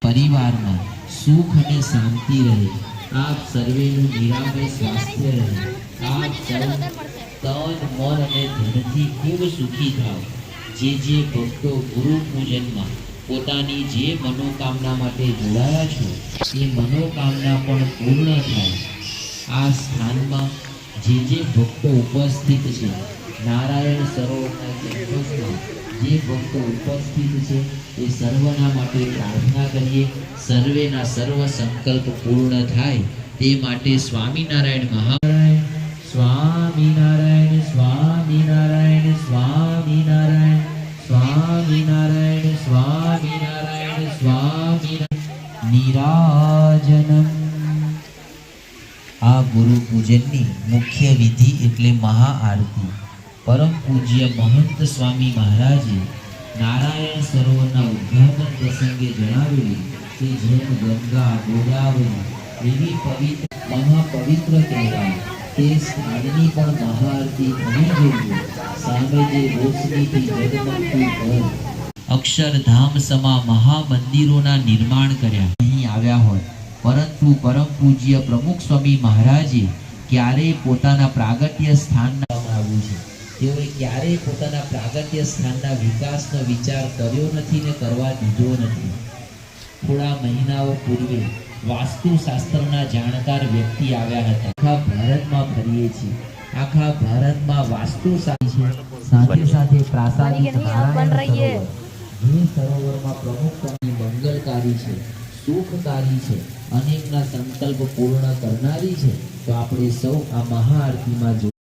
परिवाરમાં સુખ અને શાંતિ રહે, આપ સર્વેનું નિરામય સ્વાસ્થ્ય રહે, આપ સૌ તન મન અને ધનથી ખૂબ સુખી થાવ। જે ભક્તો ગુરુ પૂજનમાં પોતાની જે મનોકામના માટે જોડાયા છો એ મનોકામના પણ પૂર્ણ થાય। આ સ્થાનમાં જે ભક્તો ઉપસ્થિત છે, નારાયણ સરોવરના કેમ્પસમાં જે ભક્તો ઉપસ્થિત છે એ સર્વના માટે પ્રાર્થના કરીએ, સર્વેના સર્વ સંકલ્પ પૂર્ણ થાય તે માટે સ્વામિનારાયણ મહારાજ સ્વામિનારાયણ સ્વામિનારાયણ સ્વામિનારાયણ સ્વામિનારાયણ સ્વામિનારાયણ સ્વામિનારાયણ નિરાજનમ। આ ગુરુ પૂજનની મુખ્ય વિધિ એટલે મહાઆરતી પરમ પૂજ્ય મહંત સ્વામી મહારાજે નારાયણ સરોવરના ઉદ્ઘાટન પ્રસંગે જણાવેલી કે જેમ ગંગા ગોદાવરી એવી પવિત્ર મહાપવિત્ર કહેવાય તે સ્થાનની પણ મહાઆરતી થવી જોઈએ। સામે જે રોશનીથી જગમગતું ઘર અક્ષરધામ સમા મહામંદિરોના નિર્માણ કર્યા અહીં આવ્યા હોય, પરંતુ પરમ પૂજ્ય પ્રમુખ સ્વામી મહારાજે ક્યારેય પોતાના પ્રાગટ્ય સ્થાનના આવ્યું છે, તેઓએ ક્યારેય પોતાના પ્રાગટ્ય સ્થાનના વિકાસનો વિચાર કર્યો નથી ને કરવા દીધો નથી। થોડા મહિનાઓ પૂર્વે વાસ્તુશાસ્ત્રના જાણકાર વ્યક્તિ આવ્યા હતા। આખા ભારતમાં ફરીએ છીએ, આખા ભારતમાં વાસ્તુશાસ્ત્ર છે, સાથે સાથે પ્રાસાદિક નારાયણ સરોવર જે સરોવરમાં પ્રમુખ સ્વામી મંગલકારી છે, સુખકારી છે, અનેકના સંકલ્પ પૂર્ણ કરનારી છે। તો આપણે સૌ આ મહાઆરતીમાં